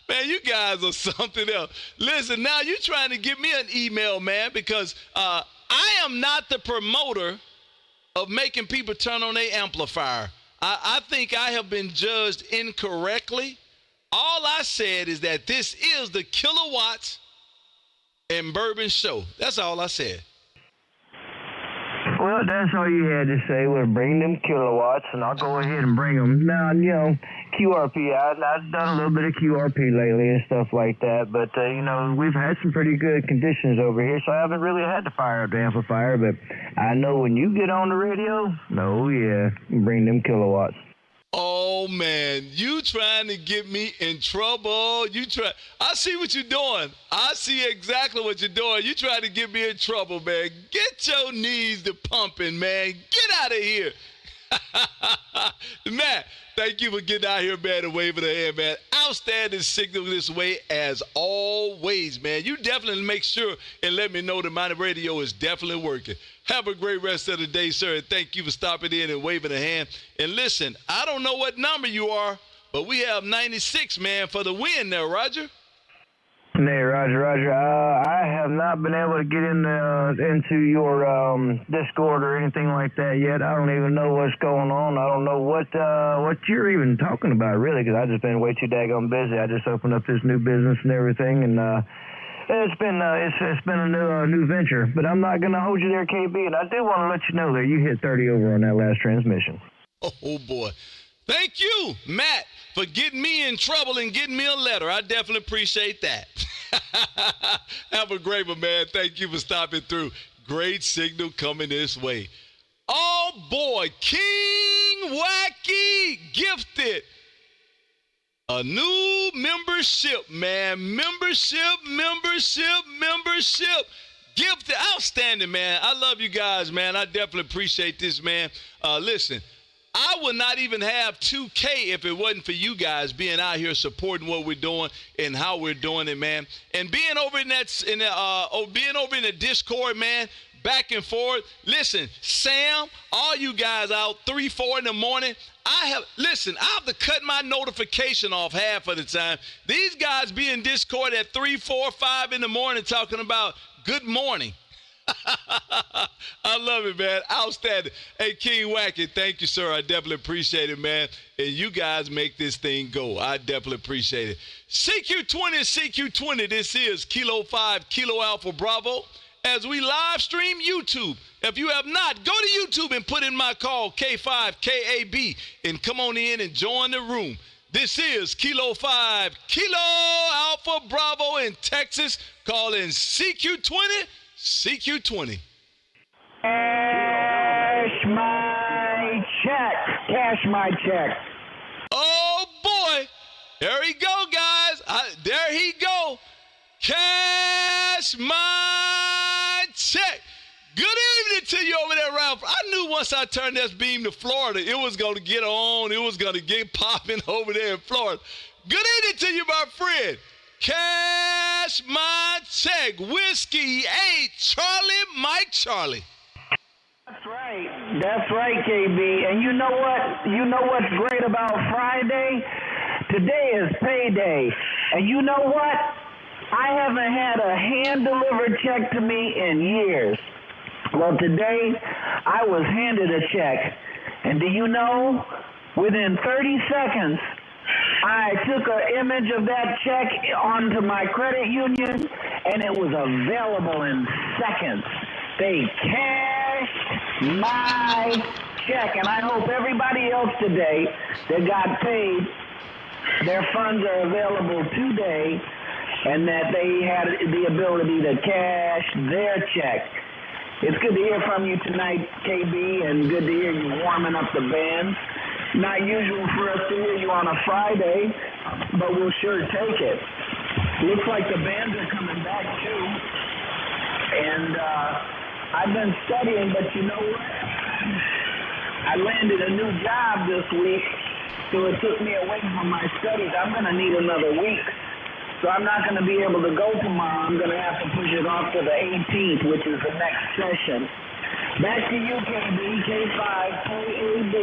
Man, you guys are something else. Listen, now you're trying to give me an email, man, because I am not the promoter of making people turn on their amplifier. I think I have been judged incorrectly. All I said is that this is the Kilowatts and Bourbon show. That's all I said. Well, that's all you had to say was bring them kilowatts, and I'll go ahead and bring them. Now, QRP, I've done a little bit of QRP lately and stuff like that, but, we've had some pretty good conditions over here, so I haven't really had to fire up the amplifier, but I know when you get on the radio, bring them kilowatts. Oh, man, you trying to get me in trouble. I see what you're doing. I see exactly what you're doing. You trying to get me in trouble, man. Get your knees to pumping, man. Get out of here. Matt, thank you for getting out here, man, and waving the hand, man. Outstanding signal this way as always, man. You definitely make sure and let me know that my radio is definitely working. Have a great rest of the day, sir, and thank you for stopping in and waving a hand. And listen, I don't know what number you are, but we have 96, man, for the win there, Roger. Hey, Roger. I have not been able to get into your Discord or anything like that yet. I don't even know what's going on. I don't know what you're even talking about, really, because I've just been way too daggone busy. I just opened up this new business and everything, and it's been a new venture. But I'm not going to hold you there, KB, and I do want to let you know that you hit 30 over on that last transmission. Oh, boy. Thank you, Matt, for getting me in trouble and getting me a letter. I definitely appreciate that. Have a great one, man. Thank you for stopping through. Great signal coming this way. Oh, boy. King Wacky gifted a new membership, man. Membership. Gifted. Outstanding, man. I love you guys, man. I definitely appreciate this, man. Listen. I would not even have 2K if it wasn't for you guys being out here supporting what we're doing and how we're doing it, man. And being over in the Discord, man, back and forth. Listen, Sam, all you guys out 3, 4 in the morning. I have to cut my notification off half of the time. These guys be in Discord at 3, 4, 5 in the morning talking about good morning. I love it, man. Outstanding. Hey, King Wacky, thank you, sir. I definitely appreciate it, man. And you guys make this thing go. I definitely appreciate it. CQ20, this is Kilo 5, Kilo Alpha Bravo, as we live stream YouTube. If you have not, go to YouTube and put in my call, K5KAB, and come on in and join the room. This is Kilo 5, Kilo Alpha Bravo in Texas, calling CQ20. CQ20. Cash my check. Oh, boy. There he go, guys. There he go. Cash my to you over there, Ralph. I knew once I turned this beam to Florida, it was going to get on. It was going to get popping over there in Florida. Good evening to you, my friend. Cash my check. Whiskey 8, Charlie, Mike Charlie. That's right. That's right, KB. And you know what? You know what's great about Friday? Today is payday. And you know what? I haven't had a hand-delivered check to me in years. Well, today I was handed a check. And do you know, within 30 seconds, I took an image of that check onto my credit union, and it was available in seconds. They cashed my check, and I hope everybody else today that got paid, their funds are available today, and that they had the ability to cash their check. It's good to hear from you tonight, KB, and good to hear you warming up the band. Not usual for us to hear you on a Friday, but we'll sure take it. Looks like the bands are coming back, too. And I've been studying, but you know what? I landed a new job this week, so it took me away from my studies. I'm going to need another week. So I'm not going to be able to go tomorrow. I'm going to have to push it off to the 18th, which is the next session. Back to you, KB, K5, KAB.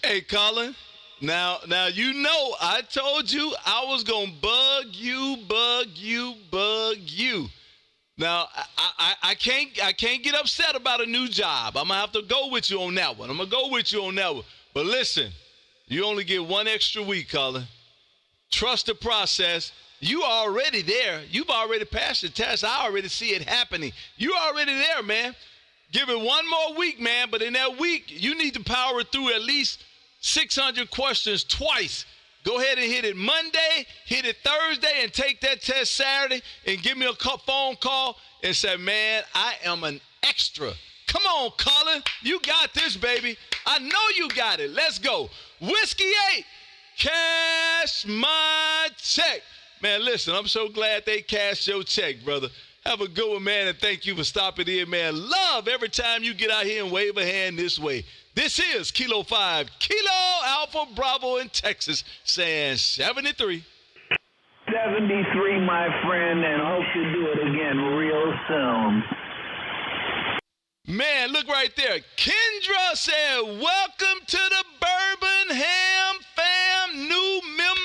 Hey, Colin. Now, you know I told you I was going to bug you. Now, I can't get upset about a new job. I'm going to have to go with you on that one. But listen, you only get one extra week, Colin. Trust the process. You are already there. You've already passed the test. I already see it happening. You're already there, man. Give it one more week, man. But in that week, you need to power through at least 600 questions twice. Go ahead and hit it Monday, hit it Thursday, and take that test Saturday and give me a phone call and say, man, I am an extra. Come on, Colin. You got this, baby. I know you got it. Let's go. Whiskey 8, cash my check. Man, listen, I'm so glad they cashed your check, brother. Have a good one, man, and thank you for stopping in, man. Love every time you get out here and wave a hand this way. This is Kilo 5, Kilo Alpha Bravo in Texas, saying 73. 73, my friend, and hope to do it again real soon. Man, look right there. Kendra said, welcome to the Bourbon fam, new member.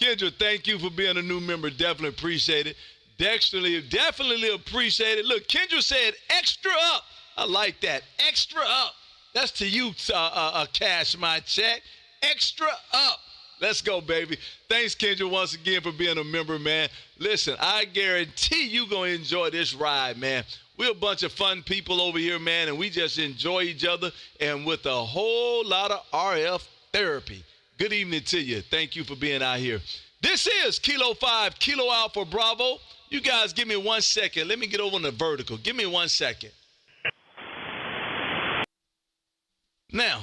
Kendra, thank you for being a new member. Definitely appreciate it. Definitely appreciate it. Look, Kendra said, extra up. I like that. Extra up. That's to you, cash my check. Extra up. Let's go, baby. Thanks, Kendra, once again for being a member, man. Listen, I guarantee you going to enjoy this ride, man. We're a bunch of fun people over here, man, and we just enjoy each other and with a whole lot of RF therapy. Good evening to you. Thank you for being out here. This is Kilo 5, Kilo Alpha Bravo. You guys give me 1 second. Let me get over on the vertical. Give me 1 second. Now,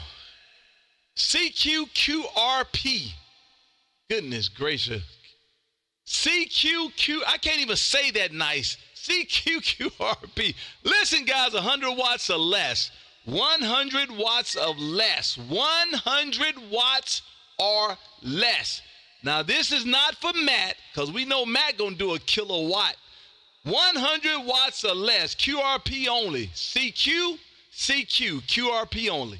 CQQRP. Goodness gracious. CQQ, I can't even say that nice. CQQRP. Listen, guys, 100 watts or less. 100 watts of less. 100 watts or less. Now, this is not for Matt, because we know Matt going to do a kilowatt. 100 watts or less. QRP only. CQ, QRP only.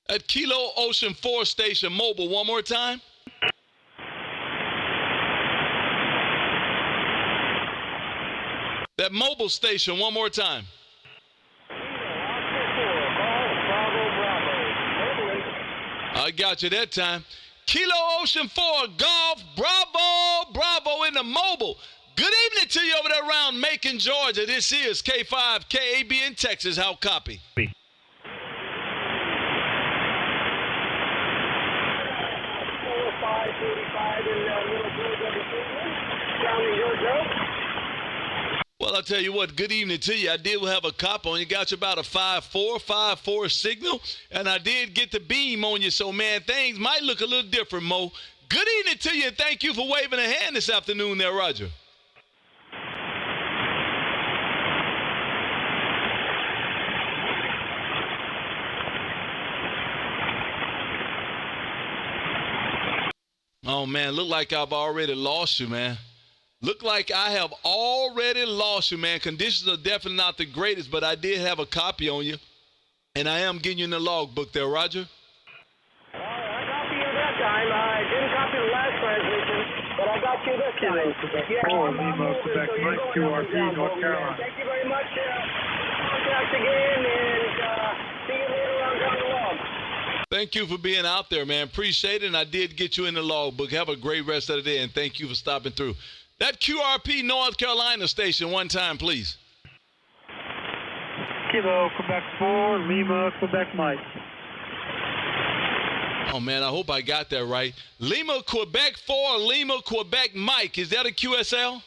At Kilo Ocean 4 Station Mobile, one more time. That mobile station, one more time. I got you that time. Kilo Ocean 4 Golf, Bravo in the mobile. Good evening to you over there around Macon, Georgia. This is K5, KAB in Texas. How copy? Well, I'll tell you what, good evening to you. I did have a cop on you. Got you about a 5.4 signal, and I did get the beam on you. So, man, things might look a little different, Mo. Good evening to you, and thank you for waving a hand this afternoon there, Roger. Oh, man, look like I've already lost you, man. Look like I have already lost you, man. Conditions are definitely not the greatest, but I did have a copy on you, and I am getting you in the logbook there, Roger. I got you that time. I didn't copy the last transmission, but I got you this time. Quebec, Mike, QRP, North Carolina. Thank you very much. Contact again, and see you later on down the log. Thank you for being out there, man. Appreciate it, and I did get you in the logbook. Have a great rest of the day, and thank you for stopping through. That QRP North Carolina station one time, please. Kilo, Quebec 4, Lima, Quebec, Mike. Oh, man, I hope I got that right. Lima, Quebec 4, Lima, Quebec, Mike. Is that a QSL?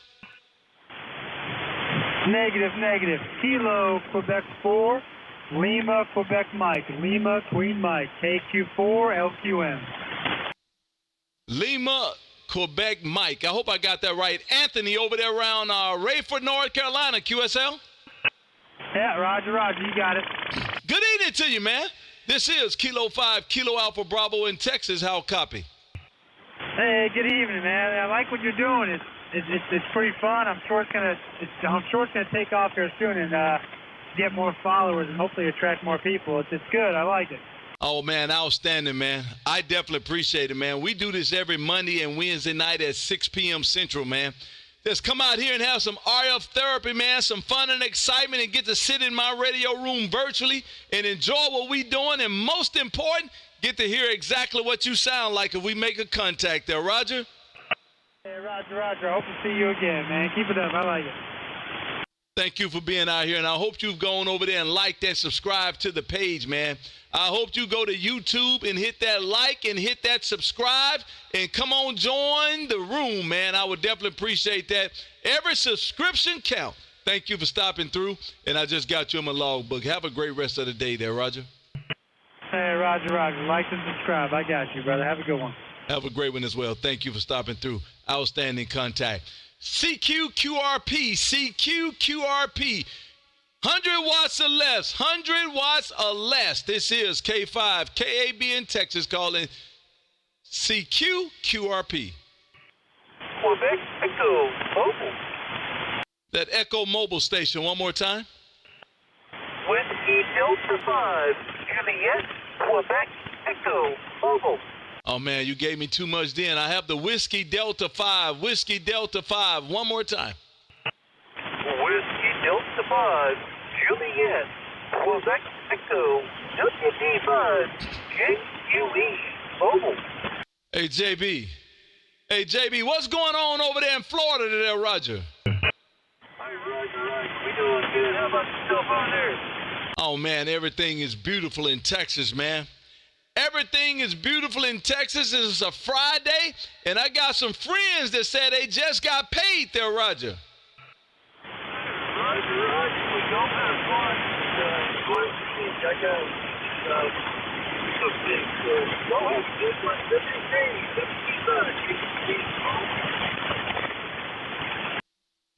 Negative. Kilo, Quebec 4, Lima, Quebec, Mike. Lima, Queen Mike. KQ4, LQM. Lima, Quebec, Mike. I hope I got that right. Anthony over there around Rayford, North Carolina, QSL? Yeah, Roger, you got it. Good evening to you, man. This is Kilo 5, Kilo Alpha Bravo in Texas. How copy? Hey, good evening, man. I like what you're doing. It's pretty fun. I'm sure it's gonna take off here soon and get more followers and hopefully attract more people. It's good. I like it. Oh, man, outstanding, man. I definitely appreciate it, man. We do this every Monday and Wednesday night at 6 p.m. Central, man. Just come out here and have some RF therapy, man, some fun and excitement, and get to sit in my radio room virtually and enjoy what we doing. And most important, get to hear exactly what you sound like if we make a contact there. Roger? Hey, Roger. I hope to see you again, man. Keep it up. I like it. Thank you for being out here, and I hope you've gone over there and liked and subscribed to the page, man. I hope you go to YouTube and hit that like and hit that subscribe and come on, join the room, man. I would definitely appreciate that. Every subscription count. Thank you for stopping through, and I just got you in my logbook. Have a great rest of the day there, Roger. Hey, Roger. Like and subscribe. I got you, brother. Have a good one. Have a great one as well. Thank you for stopping through. Outstanding contact. CQQRP. 100 watts or less. 100 watts or less. This is K5 KAB in Texas calling CQQRP. Quebec Echo Mobile. That Echo Mobile station one more time. Whiskey Delta 5. Juliet, Quebec Echo Mobile. Oh, man, you gave me too much then. I have the Whiskey Delta 5. Whiskey Delta 5. One more time. Whiskey Delta 5. Juliet, Quebec Echo, WD5, JQE Mobile. Hey, JB, what's going on over there in Florida today, Roger? Hi, Roger. We doing good. How about yourself on there? Oh, man, everything is beautiful in Texas, man. Everything is beautiful in Texas. It's a Friday, and I got some friends that said they just got paid there, Roger. Roger. We don't have fun. I got something. Go ahead. This one,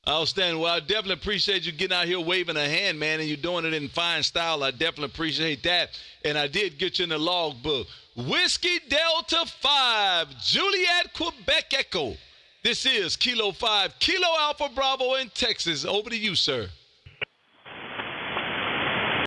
Outstanding. Well, I definitely appreciate you getting out here waving a hand, man, and you're doing it in fine style. I definitely appreciate that. And I did get you in the logbook. Whiskey Delta 5, Juliet, Quebec Echo. This is Kilo 5, Kilo Alpha Bravo in Texas. Over to you, sir.